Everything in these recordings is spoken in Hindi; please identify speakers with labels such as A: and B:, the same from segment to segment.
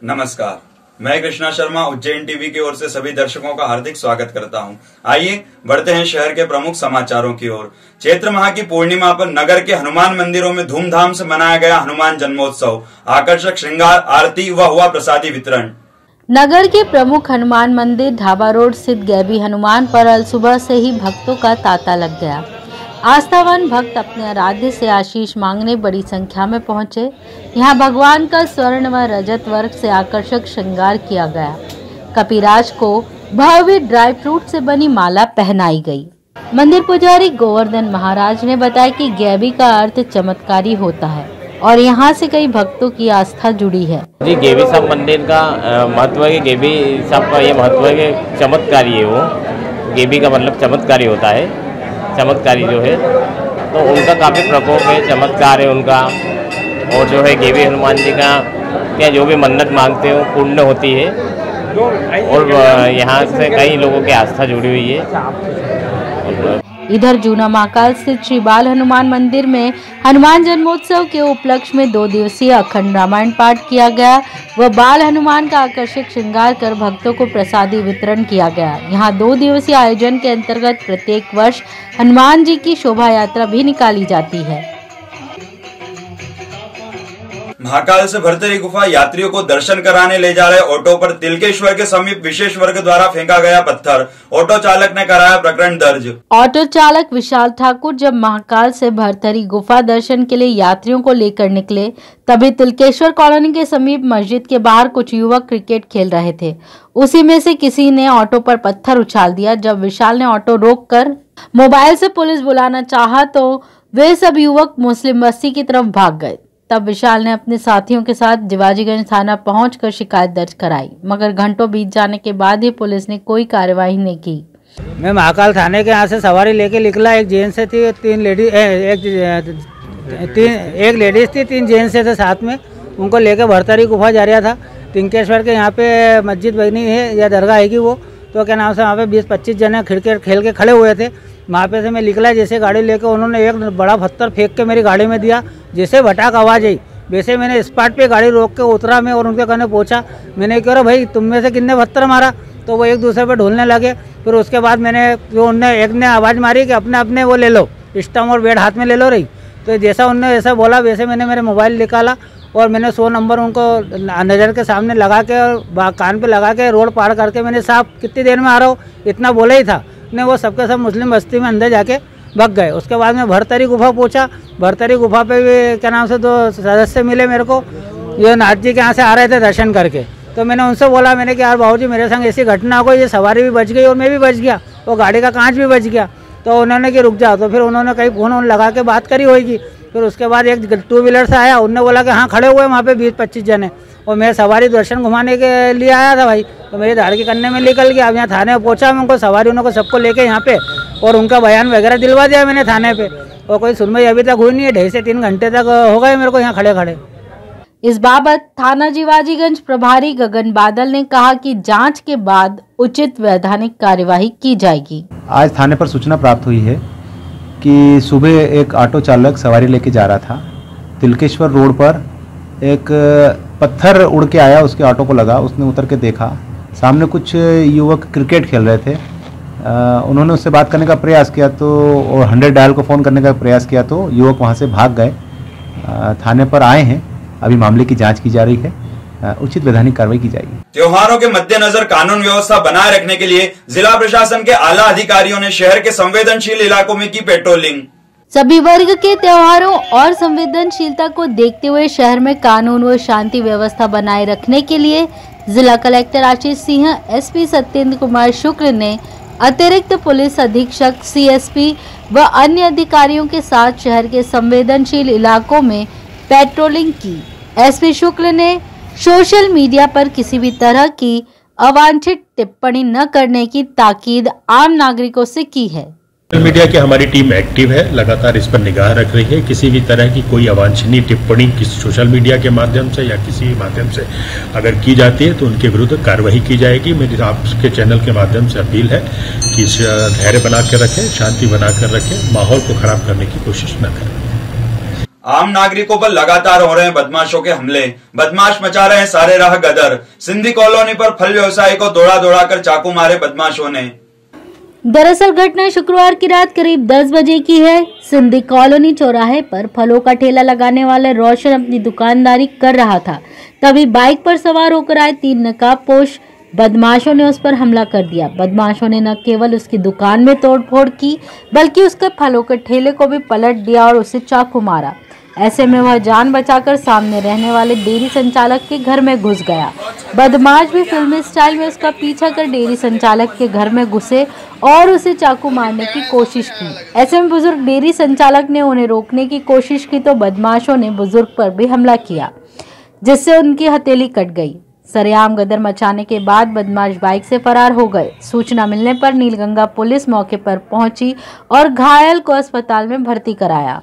A: नमस्कार, मैं कृष्णा शर्मा उज्जैन टीवी की ओर से सभी दर्शकों का हार्दिक स्वागत करता हूं। आइए बढ़ते हैं शहर के प्रमुख समाचारों की ओर। चैत्र माह की पूर्णिमा पर नगर के हनुमान मंदिरों में धूमधाम से मनाया गया हनुमान जन्मोत्सव। आकर्षक श्रृंगार, आरती व हुआ प्रसादी वितरण।
B: नगर के प्रमुख हनुमान मंदिर ढाबा रोड स्थित गैबी हनुमान पर अल सुबह से ही भक्तों का तांता लग गया। आस्थावान भक्त अपने आराध्य से आशीष मांगने बड़ी संख्या में पहुंचे। यहां भगवान का स्वर्ण व रजत वर्क से आकर्षक श्रृंगार किया गया। कपिराज को भव्य ड्राई फ्रूट से बनी माला पहनाई गई। मंदिर पुजारी गोवर्धन महाराज ने बताया कि गैबी का अर्थ चमत्कारी होता है और यहां से कई भक्तों की आस्था जुड़ी है।
C: जी, गैबी साहब मंदिर का महत्व है। गैबी साहब का ये महत्व है कि चमत्कारी है। वो गैबी का मतलब चमत्कारी होता है। चमत्कारी जो है तो उनका काफ़ी प्रकोप है, चमत्कार है उनका। और जो है गैबी हनुमान जी का क्या जो भी मन्नत मांगते हो पूर्ण होती है। और यहाँ से कई लोगों की आस्था जुड़ी हुई है।
B: इधर जूना महाकाल स्थित श्री बाल हनुमान मंदिर में हनुमान जन्मोत्सव के उपलक्ष्य में 2 दिवसीय अखंड रामायण पाठ किया गया व बाल हनुमान का आकर्षक श्रृंगार कर भक्तों को प्रसादी वितरण किया गया। यहाँ 2 दिवसीय आयोजन के अंतर्गत प्रत्येक वर्ष हनुमान जी की शोभा यात्रा भी निकाली जाती है।
A: महाकाल से भरतरी गुफा यात्रियों को दर्शन कराने ले जा रहे ऑटो पर तिलकेश्वर के समीप विशेष वर्ग द्वारा फेंका गया पत्थर। ऑटो चालक ने कराया प्रकरण दर्ज।
B: ऑटो चालक विशाल ठाकुर जब महाकाल से भरतरी गुफा दर्शन के लिए यात्रियों को लेकर निकले, तभी तिलकेश्वर कॉलोनी के समीप मस्जिद के बाहर कुछ युवक क्रिकेट खेल रहे थे। उसी में से किसी ने ऑटो पर पत्थर उछाल दिया। जब विशाल ने ऑटो रोक कर मोबाइल से पुलिस बुलाना चाहा तो वे सब युवक मुस्लिम बस्ती की तरफ भाग गए। तब विशाल ने अपने साथियों के साथ जिवाजीगंज थाना पहुंचकर शिकायत दर्ज कराई, मगर घंटों बीत जाने के बाद ही पुलिस ने कोई कार्यवाही नहीं की।
D: मैं महाकाल थाने के यहाँ से सवारी लेके निकला। एक जेंट्स से थी, 3 लेडीज, एक लेडीज थी, 3 जेंट्स से थे साथ में। उनको लेके भरतरी गुफा जा रहा था। तिलकेश्वर के यहाँ पे मस्जिद बनी है या दरगाह है कि वो तो क्या नाम से वहाँ पे 20-25 जने क्रिकेट खेल के खड़े हुए थे। वहाँ पे से मैं निकला, जैसे गाड़ी लेके उन्होंने एक बड़ा पत्थर फेंक के मेरी गाड़ी में दिया। जैसे भटाक आवाज़ आई, वैसे मैंने स्पॉट पे गाड़ी रोक के उतरा मैं और उनके कहने पहुँचा। मैंने कहा भाई तुम में से कितने पत्थर मारा, तो वो एक दूसरे पे ढोलने लगे। फिर उसके बाद मैंने एक ने आवाज़ मारी कि अपने अपने वो ले लो, स्टम्प और बैट हाथ में ले लो रही। तो जैसा उनने ऐसा बोला वैसे मैंने मेरे मोबाइल निकाला और मैंने 100 नंबर उनको नज़र के सामने लगा के और कान पे लगा के रोड पार करके मैंने साहब कितनी देर में आ रहा हो इतना बोला ही था ने। वो सबके सब मुस्लिम बस्ती में अंदर जाके भाग गए। उसके बाद मैं भरतरी गुफा पहुंचा। भरतरी गुफा पे भी क्या नाम से 2 सदस्य मिले मेरे को, ये नाथ जी के यहाँ से आ रहे थे दर्शन करके। तो मैंने उनसे बोला, मैंने कि यार बाबूजी मेरे संग ऐसी घटना हो गई, ये सवारी भी बच गई और मैं भी बच गया, वो गाड़ी का कांच भी बच गया। तो उन्होंने कि रुक जाओ। तो फिर उन्होंने कहीं फ़ोन लगा के बात करी होगी। फिर उसके बाद एक 2 व्हीलर से आया, उनने बोला कि हाँ खड़े हुए वहाँ पे 20-25 जने, और मैं सवारी दर्शन घुमाने के लिए आया था भाई। तो मेरी धाड़ के करने में निकल गया। अब यहाँ थाने में पहुँचा मैं, उनको सवारी उनको सबको लेके यहाँ पे और उनका बयान वगैरह दिलवा दिया मैंने थाने पे, और कोई सुनवाई अभी तक हुई नहीं है। 2.5 से 3 घंटे तक हो गए मेरे को यहाँ खड़े खड़े।
B: इस बाबत थाना जिवाजीगंज प्रभारी गगन बादल ने कहा कि जांच के बाद उचित वैधानिक कार्यवाही की जाएगी।
E: आज थाने पर सूचना प्राप्त हुई है कि सुबह एक ऑटो चालक सवारी लेके जा रहा था। तिलकेश्वर रोड पर एक पत्थर उड़ के आया, उसके ऑटो को लगा। उसने उतर के देखा, सामने कुछ युवक क्रिकेट खेल रहे थे। उन्होंने उससे बात करने का प्रयास किया तो और 100 डायल को फ़ोन करने का प्रयास किया तो युवक वहां से भाग गए। थाने पर आए हैं, अभी मामले की जांच की जा रही है, उचित वैधानिक कार्रवाई की जाएगी।
A: त्योहारों के मद्देनजर कानून व्यवस्था बनाए रखने के लिए जिला प्रशासन के आला अधिकारियों ने शहर के संवेदनशील इलाकों में की पेट्रोलिंग।
B: सभी वर्ग के त्योहारों और संवेदनशीलता को देखते हुए शहर में कानून व शांति व्यवस्था बनाए रखने के लिए जिला कलेक्टर आशीष सिंह, एसपी सत्येंद्र कुमार शुक्ल ने अतिरिक्त पुलिस अधीक्षक, सीएसपी व अन्य अधिकारियों के साथ शहर के संवेदनशील इलाकों में पेट्रोलिंग की। एसपी शुक्ल ने सोशल मीडिया पर किसी भी तरह की अवांछित टिप्पणी न करने की ताकीद आम नागरिकों से की है।
F: सोशल मीडिया की हमारी टीम एक्टिव है, लगातार इस पर निगाह रख रही है। किसी भी तरह की कोई अवांछनीय टिप्पणी किसी सोशल मीडिया के माध्यम से या किसी भी माध्यम से अगर की जाती है तो उनके विरुद्ध कार्रवाई की जाएगी। मेरी आपके चैनल के माध्यम से अपील है कि धैर्य बना कर रखें, शांति बना कर रखें, माहौल को खराब करने की कोशिश न करें।
A: आम नागरिकों पर लगातार हो रहे हैं बदमाशों के हमले। बदमाश मचा रहे हैं सारे राह गदर। सिंधी कॉलोनी पर फल व्यवसायी को दौड़ा कर चाकू मारे बदमाशों ने।
B: दरअसल घटना शुक्रवार की रात करीब 10 बजे की है। सिंधी कॉलोनी चौराहे पर फलों का ठेला लगाने वाले रोशन अपनी दुकानदारी कर रहा था, तभी बाइक पर सवार होकर आए 3 नकाबपोश बदमाशों ने उस पर हमला कर दिया। बदमाशों ने न केवल उसकी दुकान में तोड़फोड़ की, बल्कि उसके फलों के ठेले को भी पलट दिया और उसे चाकू मारा। ऐसे में वह जान बचाकर सामने रहने वाले डेयरी संचालक के घर में घुस गया। बदमाश भी फिल्मी स्टाइल में उसका पीछा कर डेयरी संचालक के घर में घुसे और उसे चाकू मारने की कोशिश की। ऐसे में बुजुर्ग डेयरी संचालक ने उन्हें रोकने की कोशिश की तो बदमाशों ने बुजुर्ग पर भी हमला किया, जिससे उनकी हथेली कट गई। सरेआम गदर मचाने के बाद बदमाश बाइक से फरार हो गए। सूचना मिलने पर नीलगंगा पुलिस मौके पर पहुंची और घायल को अस्पताल में भर्ती कराया।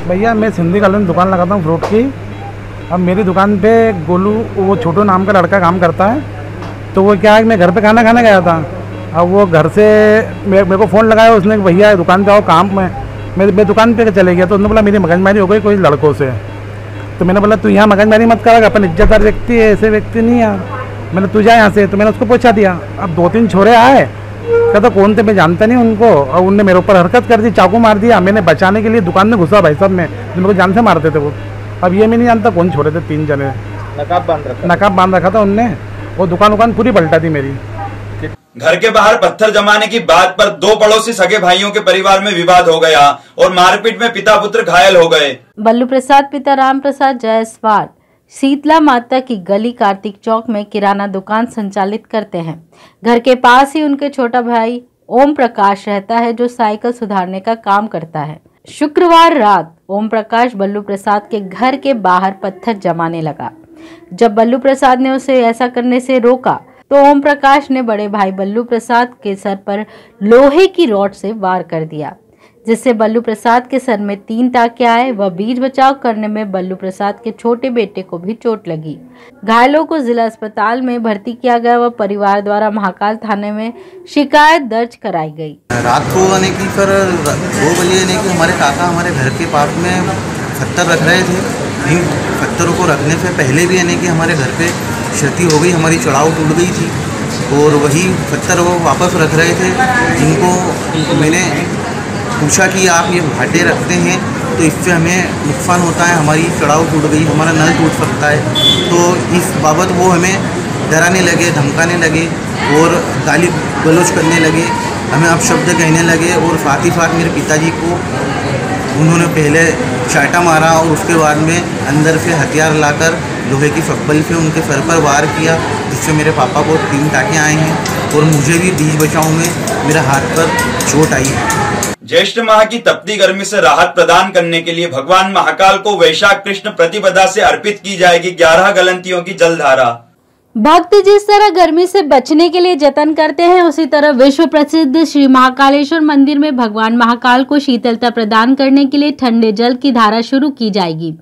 G: भैया मैं सिंधी कॉलोनी दुकान लगाता हूँ फ्रूट की। अब मेरी दुकान पे गोलू, वो छोटू नाम का लड़का काम करता है, तो वो क्या है, मैं घर पे खाना खाने गया था। अब वो घर से मेरे को फ़ोन लगाया उसने, भैया दुकान पे आओ काम में। मैं दुकान पे चले गया तो उसने बोला मेरी मगजमारी हो गई कोई लड़कों से। तो मैंने बोला तू यहाँ मगजमारी मत कर, अपन इज्जतदार व्यक्ति है, ऐसे व्यक्ति नहीं है। मैंने तू जा यहाँ से, तो मैंने उसको पहुँचा दिया। अब 2-3 छोरे आए, कहता कौन थे, मैं जानता नहीं उनको, और उनने मेरे ऊपर हरकत कर दी, चाकू मार दिया। मैंने बचाने के लिए दुकान में घुसा भाई साहब में, जो मेरे को जान से मारते थे वो। अब ये मैं नहीं जानता कौन छोड़े थे, 3 जने नकाब बांध रखा था उनने। वो दुकान पूरी पलटा दी मेरी।
A: घर के बाहर पत्थर जमाने की बात पर 2 पड़ोसी सगे भाइयों के परिवार में विवाद हो गया और मारपीट में पिता पुत्र घायल हो गए।
B: बल्लू प्रसाद पिता राम प्रसाद जायसवाल शीतला माता की गली कार्तिक चौक में किराना दुकान संचालित करते हैं। घर के पास ही उनके छोटा भाई ओम प्रकाश रहता है, जो साइकिल सुधारने का काम करता है। शुक्रवार रात ओम प्रकाश बल्लू प्रसाद के घर के बाहर पत्थर जमाने लगा। जब बल्लू प्रसाद ने उसे ऐसा करने से रोका तो ओम प्रकाश ने बड़े भाई बल्लू प्रसाद के सर पर लोहे की रॉड से वार कर दिया, जिससे बल्लू प्रसाद के सर में 3 टाँके आए। वह बीच बचाव करने में बल्लू प्रसाद के छोटे बेटे को भी चोट लगी। घायलों को जिला अस्पताल में भर्ती किया गया व परिवार द्वारा महाकाल थाने में शिकायत दर्ज कराई गई।
H: रात को यानी कि फिर 2 बजे यानी कि हमारे काका हमारे घर के पास में पत्थर रख रहे थे। इन पत्थरों को रखने से पहले भी यानी कि हमारे घर पे क्षति हो गई, हमारी चढ़ाव टूट गई थी और वही पत्थर वो वापस रख रहे थे। इनको मैंने पूछा कि आप ये भाटे रखते हैं तो इससे हमें नुकसान होता है, हमारी चढ़ाव टूट गई, हमारा नल टूट सकता है। तो इस बाबत वो हमें डराने लगे, धमकाने लगे और गाली गलौज करने लगे, हमें अपशब्द कहने लगे। और साथ ही साथ मेरे पिताजी को उन्होंने पहले चाटा मारा और उसके बाद में अंदर से हथियार लाकर लोहे की फब्बल से उनके सर पर वार किया, जिससे मेरे पापा को 3 टाँके आए हैं और मुझे भी बीच बचाव में मेरे हाथ पर चोट आई है।
A: ज्येष्ठ माह की तपती गर्मी से राहत प्रदान करने के लिए भगवान महाकाल को वैशाख कृष्ण प्रतिपदा से अर्पित की जाएगी 11 गलंतियों की जलधारा।
B: भक्त जिस तरह गर्मी से बचने के लिए जतन करते हैं, उसी तरह विश्व प्रसिद्ध श्री महाकालेश्वर मंदिर में भगवान महाकाल को शीतलता प्रदान करने के लिए ठंडे जल की धारा शुरू की जाएगी।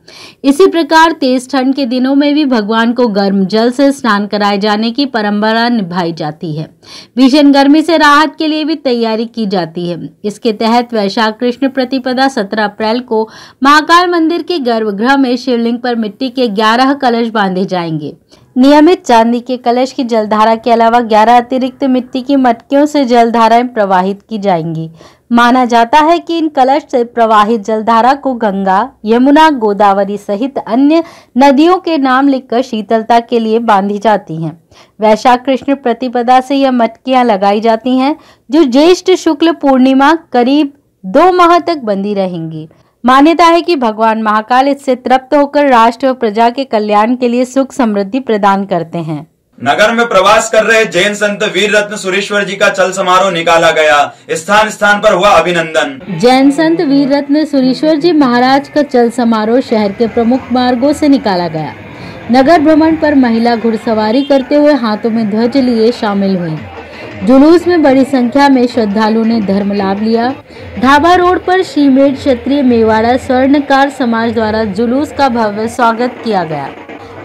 B: इसी प्रकार तेज ठंड के दिनों में भी भगवान को गर्म जल से स्नान कराए जाने की परंपरा निभाई जाती है। भीषण गर्मी से राहत के लिए भी तैयारी की जाती है। इसके तहत वैशाख कृष्ण प्रतिपदा 17 अप्रैल को महाकाल मंदिर के गर्भगृह में शिवलिंग पर मिट्टी के 11 कलश बांधे जाएंगे। नियमित चांदी के कलश की जलधारा के अलावा 11 अतिरिक्त मिट्टी की मटकियों से जलधाराएं प्रवाहित की जाएंगी। माना जाता है कि इन कलश से प्रवाहित जलधारा को गंगा, यमुना, गोदावरी सहित अन्य नदियों के नाम लिखकर शीतलता के लिए बांधी जाती हैं। वैशाख कृष्ण प्रतिपदा से यह मटकियां लगाई जाती हैं, जो ज्येष्ठ शुक्ल पूर्णिमा करीब 2 माह तक बंदी रहेंगी। मान्यता है कि भगवान महाकाल इससे तृप्त होकर राष्ट्र और प्रजा के कल्याण के लिए सुख समृद्धि प्रदान करते हैं।
A: नगर में प्रवास कर रहे जैन संत वीर रत्न सुरेश्वर जी का चल समारोह निकाला गया। स्थान स्थान पर हुआ अभिनंदन।
B: जैन संत वीर रत्न सुरेश्वर जी महाराज का चल समारोह शहर के प्रमुख मार्गों से निकाला गया। नगर भ्रमण पर महिला घुड़सवारी करते हुए हाथों में ध्वज लिए शामिल हुई। जुलूस में बड़ी संख्या में श्रद्धालुओं ने धर्म लाभ लिया। ढाबा रोड पर शीमेड़ क्षत्रिय मेवाड़ा स्वर्णकार समाज द्वारा जुलूस का भव्य स्वागत किया गया।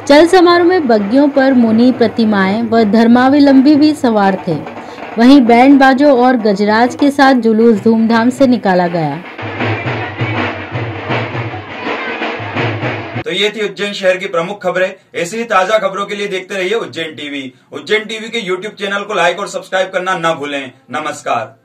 B: चल समारोह में बग्गियों पर मुनि प्रतिमाएं व धर्मावलंबी भी सवार थे। वहीं बैंड बाजों और गजराज के साथ जुलूस धूमधाम से निकाला गया।
A: तो ये थी उज्जैन शहर की प्रमुख खबरें। ऐसी ही ताजा खबरों के लिए देखते रहिए उज्जैन टीवी। उज्जैन टीवी के यूट्यूब चैनल को लाइक और सब्सक्राइब करना न भूलें। नमस्कार।